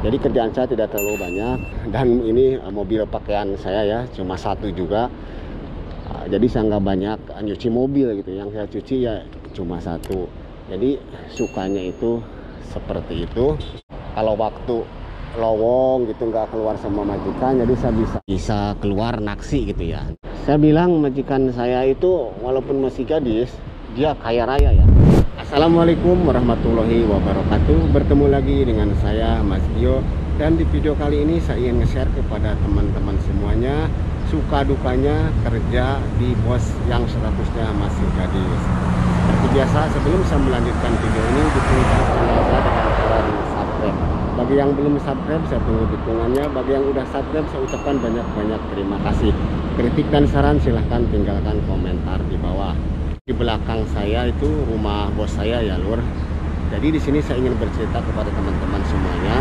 Jadi kerjaan saya tidak terlalu banyak, dan ini mobil pakaian saya ya cuma satu juga. Jadi saya nggak banyak nyuci mobil gitu, yang saya cuci ya cuma satu. Jadi sukanya itu seperti itu. Kalau waktu lowong gitu nggak keluar sama majikan, jadi saya bisa keluar naksi gitu ya. Saya bilang majikan saya itu walaupun masih gadis, dia kaya raya ya. Assalamualaikum warahmatullahi wabarakatuh. Bertemu lagi dengan saya Mas Gio, dan di video kali ini saya ingin nge-share kepada teman-teman semuanya suka dukanya kerja di bos yang statusnya masih gadis. Seperti biasa, sebelum saya melanjutkan video ini, dukung channel saya dengan cara di subscribe. Bagi yang belum subscribe, saya tunggu dukungannya. Bagi yang udah subscribe, saya ucapkan banyak-banyak terima kasih. Kritik dan saran silahkan tinggalkan komentar di bawah. Di belakang saya itu rumah bos saya ya lur. Jadi di sini saya ingin bercerita kepada teman-teman semuanya.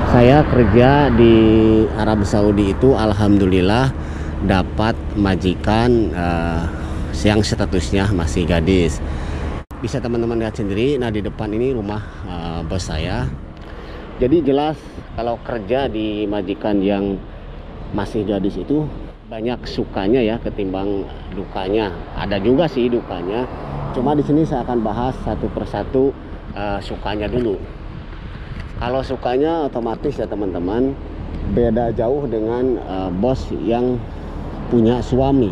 Saya kerja di Arab Saudi itu alhamdulillah dapat majikan yang statusnya masih gadis. Bisa teman-teman lihat sendiri. Nah, di depan ini rumah bos saya. Jadi jelas kalau kerja di majikan yang masih gadis itu banyak sukanya ya ketimbang dukanya. Ada juga sih dukanya. Cuma di sini saya akan bahas satu persatu sukanya dulu. Kalau sukanya otomatis ya teman-teman beda jauh dengan bos yang punya suami.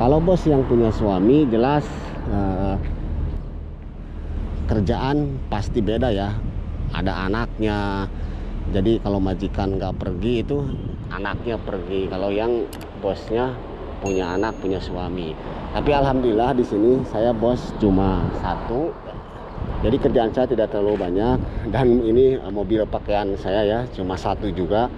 Kalau bos yang punya suami jelas kerjaan pasti beda ya. Ada anaknya. Jadi kalau majikan nggak pergi itu anaknya pergi. Kalau yang bosnya punya anak, punya suami. Tapi alhamdulillah di sini saya bos cuma satu. Jadi kerjaan saya tidak terlalu banyak, dan ini mobil pakaian saya ya cuma satu juga.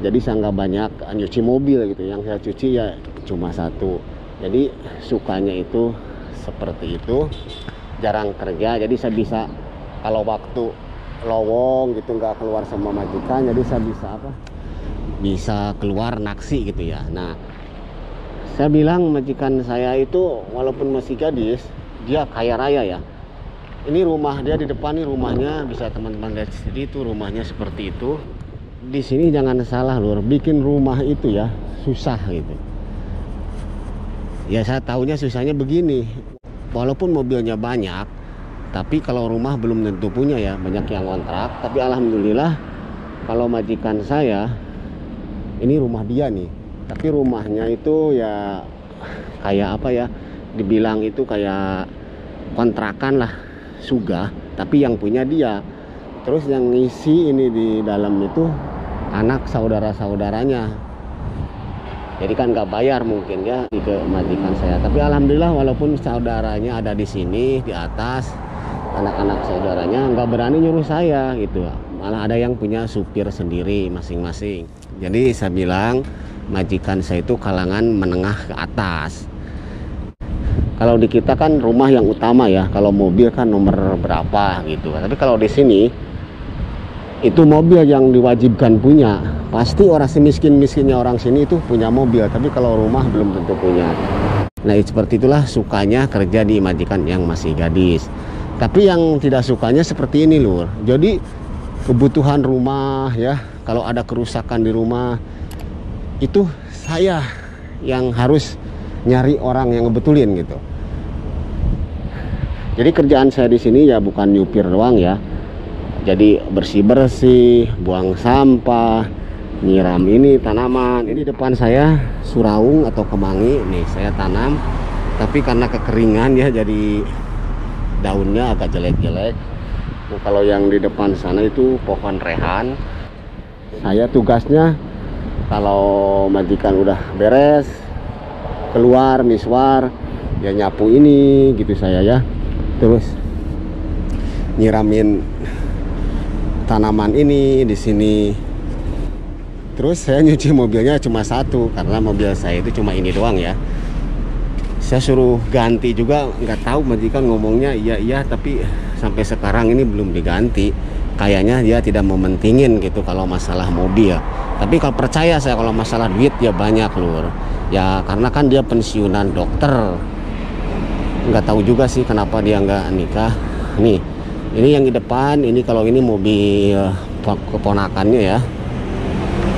Jadi saya nggak banyak nyuci mobil gitu, yang saya cuci ya cuma satu. Jadi sukanya itu seperti itu. Jarang kerja, jadi saya bisa kalau waktu lowong gitu nggak keluar sama majikan, jadi saya bisa keluar naksi gitu ya. Nah, saya bilang majikan saya itu walaupun masih gadis, dia kaya raya ya. Ini rumah dia di depan, nih rumahnya bisa teman-teman lihat sendiri, itu rumahnya seperti itu. Di sini jangan salah lur, bikin rumah itu ya susah gitu. Ya saya tahunya susahnya begini, walaupun mobilnya banyak, tapi kalau rumah belum tentu punya ya, banyak yang kontrak. Tapi alhamdulillah kalau majikan saya ini rumah dia nih, tapi rumahnya itu ya kayak apa ya, dibilang itu kayak kontrakan lah, sugah, tapi yang punya dia. Terus yang ngisi ini di dalam itu anak saudara-saudaranya. Jadi kan nggak bayar mungkin ya ke majikan saya. Tapi alhamdulillah walaupun saudaranya ada di sini di atas, anak-anak saudaranya nggak berani nyuruh saya gitu. Malah ada yang punya supir sendiri masing-masing. Jadi saya bilang majikan saya itu kalangan menengah ke atas. Kalau di kita kan rumah yang utama ya, kalau mobil kan nomor berapa gitu. Tapi kalau di sini itu mobil yang diwajibkan punya. Pasti orang semiskin-miskinnya orang sini itu punya mobil, tapi kalau rumah belum tentu punya. Nah, seperti itulah sukanya kerja di majikan yang masih gadis. Tapi yang tidak sukanya seperti ini lur. Jadi kebutuhan rumah ya, kalau ada kerusakan di rumah itu saya yang harus nyari orang yang ngebetulin gitu. Jadi kerjaan saya di sini ya bukan nyupir doang ya. Jadi bersih-bersih, buang sampah, nyiram ini tanaman. Ini depan saya suraung atau kemangi nih saya tanam, tapi karena kekeringan ya jadi daunnya agak jelek-jelek. Nah, kalau yang di depan sana itu pohon rehan. Saya tugasnya kalau majikan udah beres keluar miswar ya nyapu ini gitu saya ya, terus nyiramin tanaman ini di sini. Terus saya nyuci mobilnya cuma satu karena mobil saya itu cuma ini doang ya. Saya suruh ganti juga nggak tahu majikan ngomongnya iya tapi sampai sekarang ini belum diganti. Kayaknya dia tidak mementingin gitu kalau masalah mobil. Tapi kalau percaya saya kalau masalah duit ya banyak lur. Ya karena kan dia pensiunan dokter. Nggak tahu juga sih kenapa dia nggak nikah. Nih Ini yang di depan, ini kalau ini mobil keponakannya ya.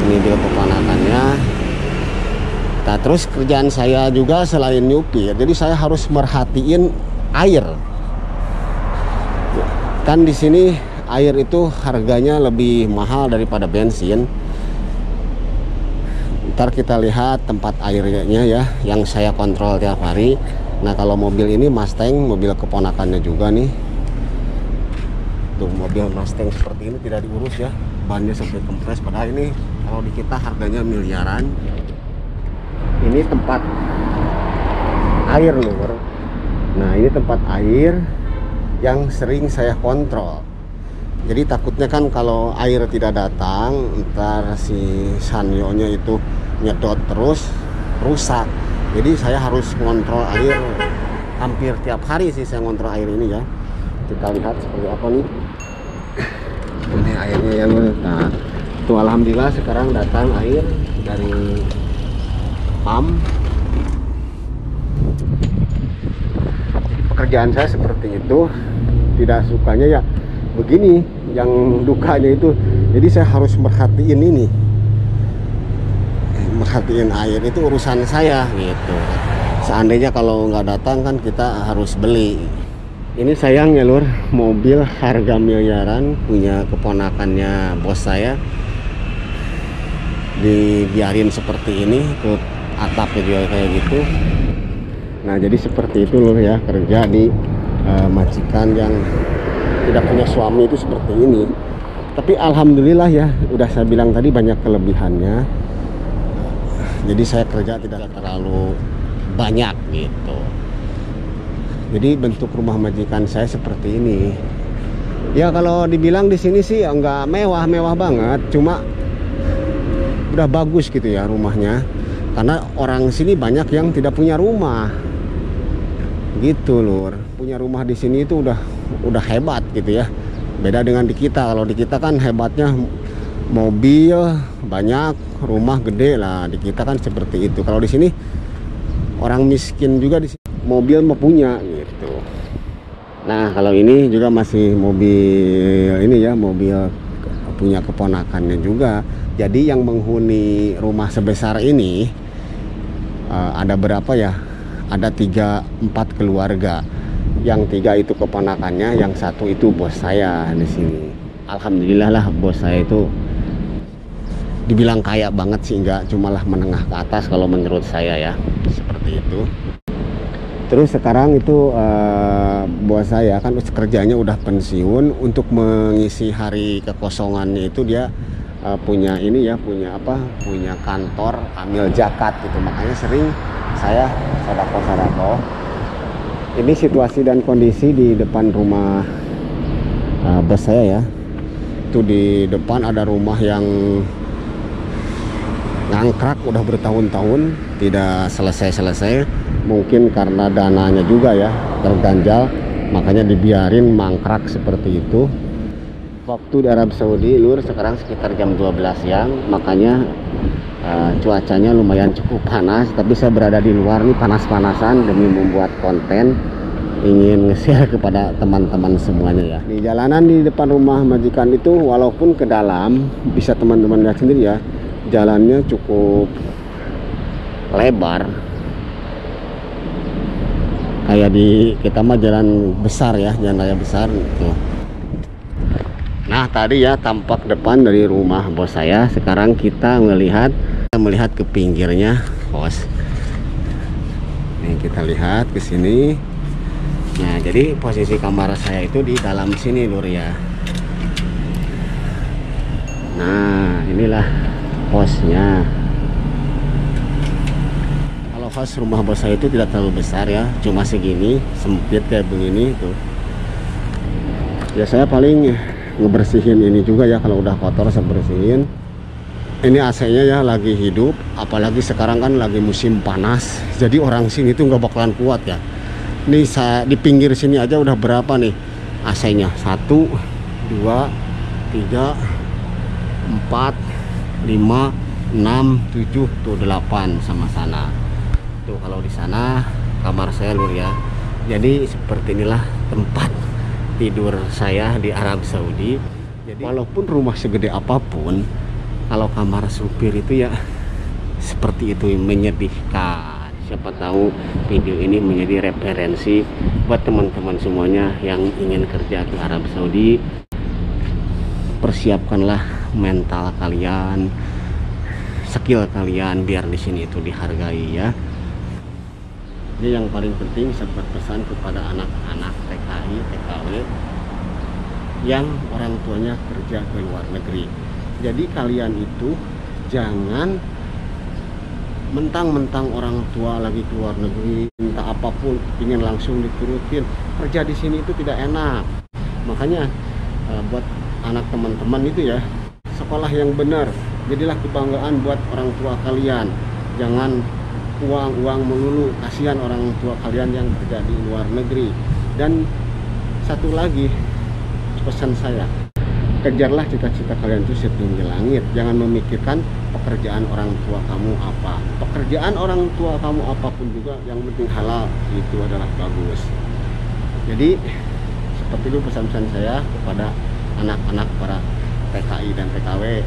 Ini mobil keponakannya. Nah, terus kerjaan saya juga selain nyupir, jadi saya harus merhatiin air. Kan di sini air itu harganya lebih mahal daripada bensin. Ntar kita lihat tempat airnya ya, yang saya kontrol tiap hari. Nah, kalau mobil ini Mustang, mobil keponakannya juga nih. Tuh, mobil Mustang seperti ini tidak diurus ya, bannya sampai kempes. Padahal ini kalau di kita harganya miliaran. Ini tempat air lur. Nah, ini tempat air yang sering saya kontrol. Jadi takutnya kan kalau air tidak datang, ntar si Sanyo-nya itu nyedot terus, rusak. Jadi saya harus ngontrol air hampir tiap hari sih, saya ngontrol air ini ya. Kita lihat seperti apa nih. Ini airnya ya lur. Nah, tuh alhamdulillah sekarang datang air dari pump. Pekerjaan saya seperti itu. Tidak sukanya ya begini, yang dukanya itu jadi saya harus merhatiin ini, merhatiin air itu urusan saya gitu. Seandainya kalau nggak datang kan kita harus beli. Ini sayangnya lur, mobil harga miliaran punya keponakannya bos saya dibiarin seperti ini, tuh atapnya juga kayak gitu. Nah, jadi seperti itu lur ya, kerja di majikan yang tidak punya suami itu seperti ini. Tapi alhamdulillah ya, udah saya bilang tadi banyak kelebihannya. Jadi saya kerja tidak terlalu banyak gitu. Jadi bentuk rumah majikan saya seperti ini. Ya kalau dibilang di sini sih nggak mewah-mewah banget, cuma udah bagus gitu ya rumahnya. Karena orang sini banyak yang tidak punya rumah. Gitu lur. Punya rumah di sini itu udah hebat gitu ya. Beda dengan di kita. Kalau di kita kan hebatnya mobil banyak, rumah gede lah. Di kita kan seperti itu. Kalau di sini orang miskin juga di sini mobil mau punya gitu. Nah, kalau ini juga masih mobil ini ya, mobil punya keponakannya juga. Jadi yang menghuni rumah sebesar ini ada berapa ya? Ada 3-4 keluarga. Yang 3 itu keponakannya, yang 1 itu bos saya di sini. Alhamdulillah lah, bos saya itu dibilang kaya banget sih enggak, cumalah menengah ke atas kalau menurut saya ya, seperti itu. Terus sekarang itu bos saya kan kerjanya udah pensiun, untuk mengisi hari kekosongannya itu dia punya ini ya, punya apa? Punya kantor amil zakat gitu. Makanya sering saya sodako. Ini situasi dan kondisi di depan rumah bos saya ya. Itu di depan ada rumah yang ngangkrak udah bertahun-tahun, tidak selesai-selesai. Mungkin karena dananya juga ya terganjal, makanya dibiarin mangkrak seperti itu. Waktu di Arab Saudi lur sekarang sekitar jam 12 siang, makanya cuacanya lumayan cukup panas. Tapi saya berada di luar nih panas-panasan demi membuat konten, ingin nge-share kepada teman-teman semuanya ya. Di jalanan di depan rumah majikan itu walaupun ke dalam, bisa teman-teman lihat sendiri ya, jalannya cukup lebar. Kayak di kita mah jalan besar ya, jalan raya besar tuh. Nah, tadi ya tampak depan dari rumah bos saya. Sekarang kita melihat ke pinggirnya bos. Nih kita lihat ke sini. Nah, jadi posisi kamar saya itu di dalam sini lur ya. Nah, inilah posnya. Kalau pos rumah bos saya itu tidak terlalu besar ya, cuma segini, sempit kayak begini tuh. Ya saya paling ngebersihin ini juga ya, kalau udah kotor saya bersihin. Ini AC-nya ya lagi hidup, apalagi sekarang kan lagi musim panas, jadi orang sini tuh nggak bakalan kuat ya. Nih saya di pinggir sini aja udah berapa nih AC-nya? 1, 2, 3, 4, 5, 6, 7, tuh 8 sama sana. Tuh kalau di sana kamar saya lur ya. Jadi seperti inilah tempat tidur saya di Arab Saudi. Jadi walaupun rumah segede apapun, kalau kamar supir itu ya seperti itu, menyedihkan. Siapa tahu video ini menjadi referensi buat teman-teman semuanya yang ingin kerja di Arab Saudi. Persiapkanlah mental kalian, skill kalian, biar di sini itu dihargai ya. Ini yang paling penting, saya berpesan kepada anak-anak TKI, TKW yang orang tuanya kerja ke luar negeri. Jadi kalian itu jangan mentang-mentang orang tua lagi ke luar negeri, minta apapun ingin langsung diturutin. Kerja di sini itu tidak enak. Makanya buat anak teman-teman itu ya, sekolah yang benar, jadilah kebanggaan buat orang tua kalian. Jangan uang melulu, kasihan orang tua kalian yang kerja di luar negeri. Dan satu lagi pesan saya, kejarlah cita-cita kalian itu setinggi langit. Jangan memikirkan pekerjaan orang tua kamu apa. Pekerjaan orang tua kamu apapun juga, yang penting halal, itu adalah bagus. Jadi seperti itu pesan-pesan saya kepada anak-anak para TKI dan TKW.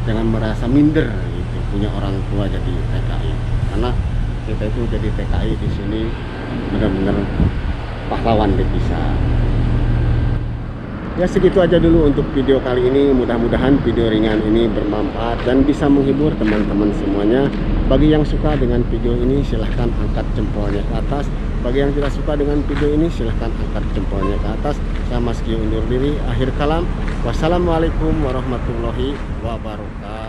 Jangan merasa minder gitu punya orang tua jadi TKI, karena kita itu jadi TKI di sini benar-benar pahlawan devisa. Ya segitu aja dulu untuk video kali ini. Mudah-mudahan video ringan ini bermanfaat dan bisa menghibur teman-teman semuanya. Bagi yang suka dengan video ini silahkan angkat jempolnya ke atas. Bagi yang tidak suka dengan video ini silahkan angkat jempolnya ke atas. Saya Mas Gio undur diri. Akhir kalam, wassalamualaikum warahmatullahi wabarakatuh.